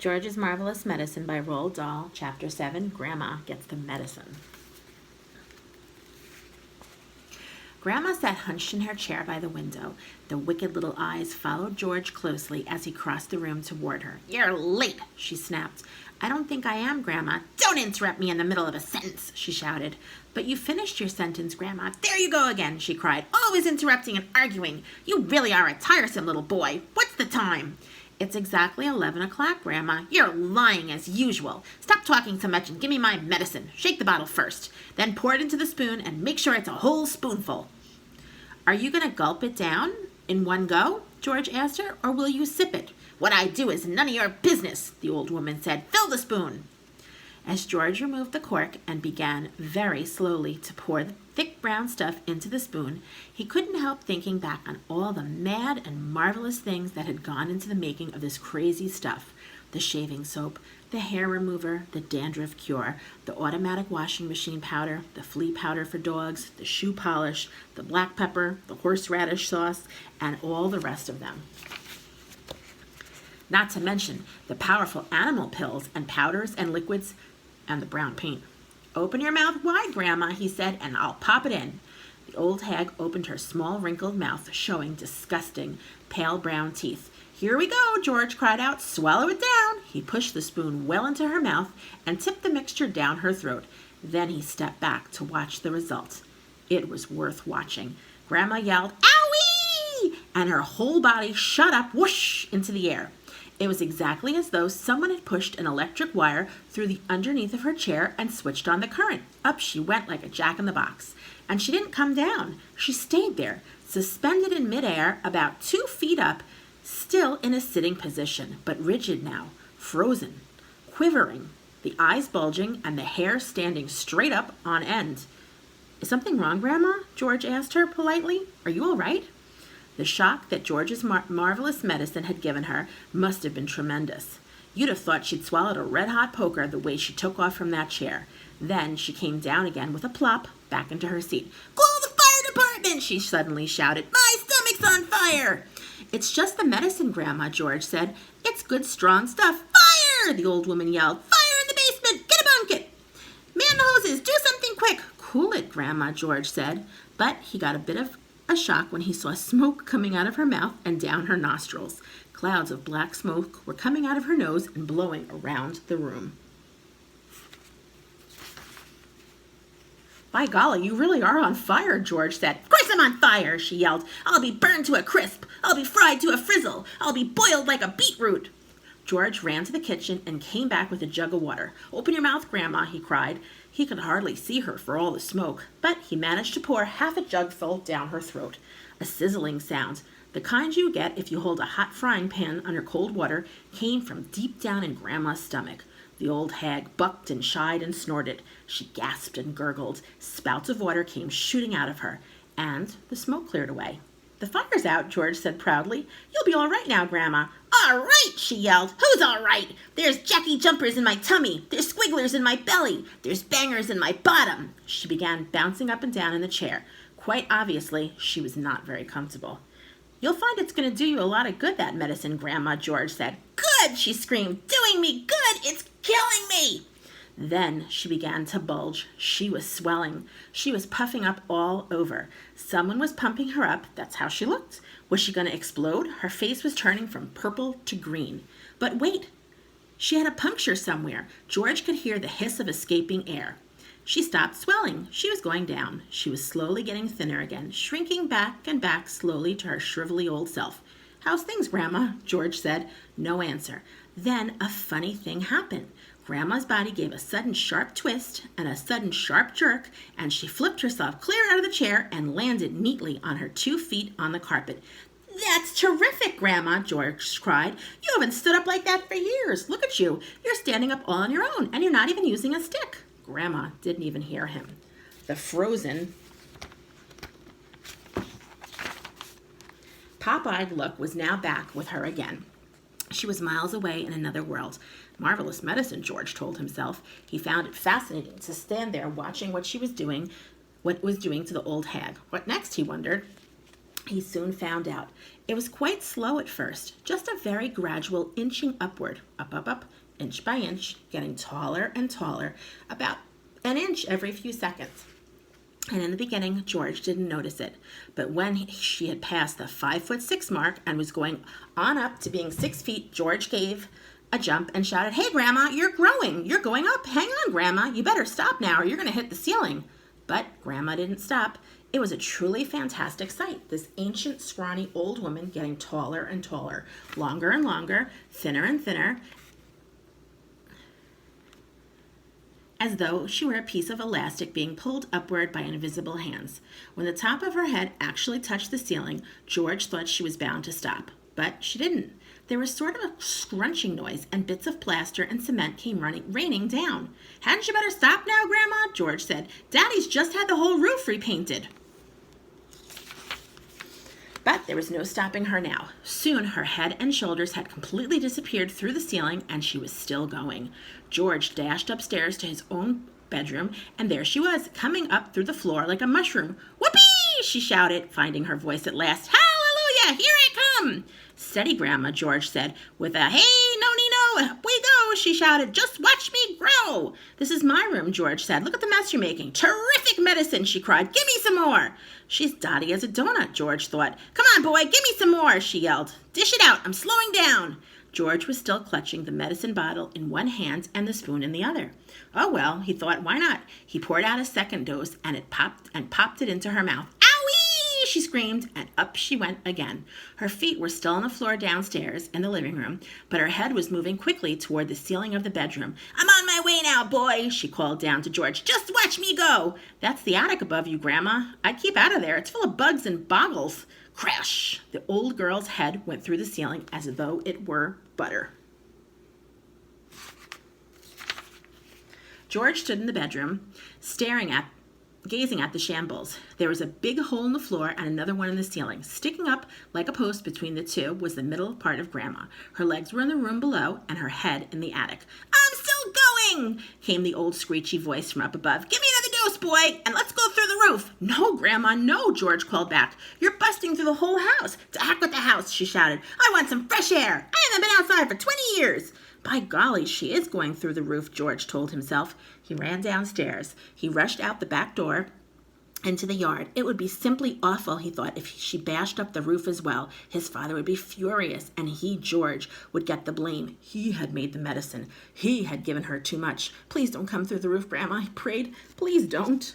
George's Marvelous Medicine by Roald Dahl, Chapter 7, Grandma Gets the Medicine. Grandma sat hunched in her chair by the window. The wicked little eyes followed George closely as he crossed the room toward her. "You're late," she snapped. "I don't think I am, Grandma." "Don't interrupt me in the middle of a sentence," she shouted. "But you finished your sentence, Grandma." "There you go again," she cried. "Always interrupting and arguing. You really are a tiresome little boy. What's the time?" "It's exactly 11 o'clock, Grandma." "You're lying as usual. Stop talking so much and give me my medicine. Shake the bottle first. Then pour it into the spoon and make sure it's a whole spoonful." "Are you going to gulp it down in one go?" George asked her, "or will you sip it?" "What I do is none of your business," the old woman said. "Fill the spoon." As George removed the cork and began very slowly to pour the thick brown stuff into the spoon, he couldn't help thinking back on all the mad and marvelous things that had gone into the making of this crazy stuff. The shaving soap, the hair remover, the dandruff cure, the automatic washing machine powder, the flea powder for dogs, the shoe polish, the black pepper, the horseradish sauce, and all the rest of them. Not to mention the powerful animal pills and powders and liquids and the brown paint. "Open your mouth wide, Grandma," he said, "and I'll pop it in." The old hag opened her small wrinkled mouth, showing disgusting, pale brown teeth. "Here we go," George cried out. "Swallow it down." He pushed the spoon well into her mouth and tipped the mixture down her throat. Then he stepped back to watch the result. It was worth watching. Grandma yelled, "Owie!" and her whole body shot up, whoosh, into the air. It was exactly as though someone had pushed an electric wire through the underneath of her chair and switched on the current. Up she went like a jack-in-the-box. And she didn't come down. She stayed there, suspended in midair, about 2 feet up, still in a sitting position, but rigid now, frozen, quivering, the eyes bulging and the hair standing straight up on end. "Is something wrong, Grandma?" George asked her politely. "Are you all right?" The shock that George's marvelous medicine had given her must have been tremendous. You'd have thought she'd swallowed a red-hot poker the way she took off from that chair. Then she came down again with a plop, back into her seat. "Call the fire department!" she suddenly shouted. "My stomach's on fire!" "It's just the medicine, Grandma," George said. "It's good, strong stuff." "Fire!" the old woman yelled. "Fire in the basement! Get a bucket! Man the hoses! Do something quick!" "Cool it, Grandma," George said. But he got a bit of a shock when he saw smoke coming out of her mouth and down her nostrils. Clouds of black smoke were coming out of her nose and blowing around the room. "By golly, you really are on fire," George said. "Of course I'm on fire," she yelled. "I'll be burned to a crisp. I'll be fried to a frizzle. I'll be boiled like a beetroot." George ran to the kitchen and came back with a jug of water. "Open your mouth, Grandma," he cried. He could hardly see her for all the smoke, but he managed to pour half a jugful down her throat. A sizzling sound, the kind you get if you hold a hot frying pan under cold water, came from deep down in Grandma's stomach. The old hag bucked and shied and snorted. She gasped and gurgled. Spouts of water came shooting out of her, and the smoke cleared away. "The fire's out," George said proudly. "You'll be all right now, Grandma." "All right," she yelled. "Who's all right? There's Jackie jumpers in my tummy. There's squigglers in my belly. There's bangers in my bottom." She began bouncing up and down in the chair. Quite obviously, she was not very comfortable. "You'll find it's going to do you a lot of good, that medicine, Grandma," George said. "Good!" she screamed. "Doing me good! It's killing me!" Then she began to bulge. She was swelling. She was puffing up all over. Someone was pumping her up. That's how she looked. Was she going to explode? Her face was turning from purple to green. But wait! She had a puncture somewhere. George could hear the hiss of escaping air. She stopped swelling. She was going down. She was slowly getting thinner again, shrinking back and back slowly to her shrivelly old self. "How's things, Grandma?" George said. No answer. Then a funny thing happened. Grandma's body gave a sudden sharp twist and a sudden sharp jerk, and she flipped herself clear out of the chair and landed neatly on her 2 feet on the carpet. "That's terrific, Grandma," George cried. "You haven't stood up like that for years. Look at you. You're standing up all on your own, and you're not even using a stick." Grandma didn't even hear him. The frozen, pop-eyed look was now back with her again. She was miles away in another world. Marvelous medicine, George told himself. He found it fascinating to stand there watching what it was doing to the old hag. What next, he wondered. He soon found out. It was quite slow at first, just a very gradual inching upward, up, up, up, inch by inch, getting taller and taller, about an inch every few seconds. And in the beginning, George didn't notice it. But when she had passed the 5'6" mark and was going on up to being 6 feet, George gave a jump and shouted, "Hey, Grandma, you're growing. You're going up. Hang on, Grandma. You better stop now or you're going to hit the ceiling." But Grandma didn't stop. It was a truly fantastic sight, this ancient, scrawny old woman getting taller and taller, longer and longer, thinner and thinner, as though she were a piece of elastic being pulled upward by invisible hands. When the top of her head actually touched the ceiling, George thought she was bound to stop, but she didn't. There was sort of a scrunching noise, and bits of plaster and cement came raining down. "Hadn't you better stop now, Grandma?" George said. "Daddy's just had the whole roof repainted." But there was no stopping her now. Soon her head and shoulders had completely disappeared through the ceiling, and she was still going. George dashed upstairs to his own bedroom, and there she was, coming up through the floor like a mushroom. "Whoopee!" she shouted, finding her voice at last. "Hallelujah! Here I come!" "Steady, Grandma," George said, with a "Hey, no, up we go," she shouted. "Just watch me grow." "This is my room," George said. "Look at the mess you're making." "Terrific medicine," she cried. "Give me some more." "She's dotty as a donut," George thought. "Come on, boy, give me some more," she yelled. "Dish it out, I'm slowing down." George was still clutching the medicine bottle in one hand and the spoon in the other. Oh well, he thought, why not? He poured out a second dose and popped it into her mouth. "Owie!" she screamed, and up she went again. Her feet were still on the floor downstairs in the living room, but her head was moving quickly toward the ceiling of the bedroom. "I'm on my way now, boy," she called down to George. "Just watch me go." "That's the attic above you, Grandma. I'd keep out of there. It's full of bugs and boggles." Crash! The old girl's head went through the ceiling as though it were butter. George stood in the bedroom, gazing at the shambles. There was a big hole in the floor and another one in the ceiling. Sticking up like a post between the two was the middle part of Grandma. Her legs were in the room below and her head in the attic. "I'm still going," came the old screechy voice from up above. "Give me another dose, boy, and let's go through the roof." "No, Grandma, no," George called back. "You're busting through the whole house." "To heck with the house," she shouted. "I want some fresh air. I haven't been outside for 20 years. "By golly, she is going through the roof," George told himself. He ran downstairs. He rushed out the back door into the yard. It would be simply awful, he thought, if she bashed up the roof as well. His father would be furious, and he, George, would get the blame. He had made the medicine. He had given her too much. "Please don't come through the roof, Grandma," he prayed. "Please don't."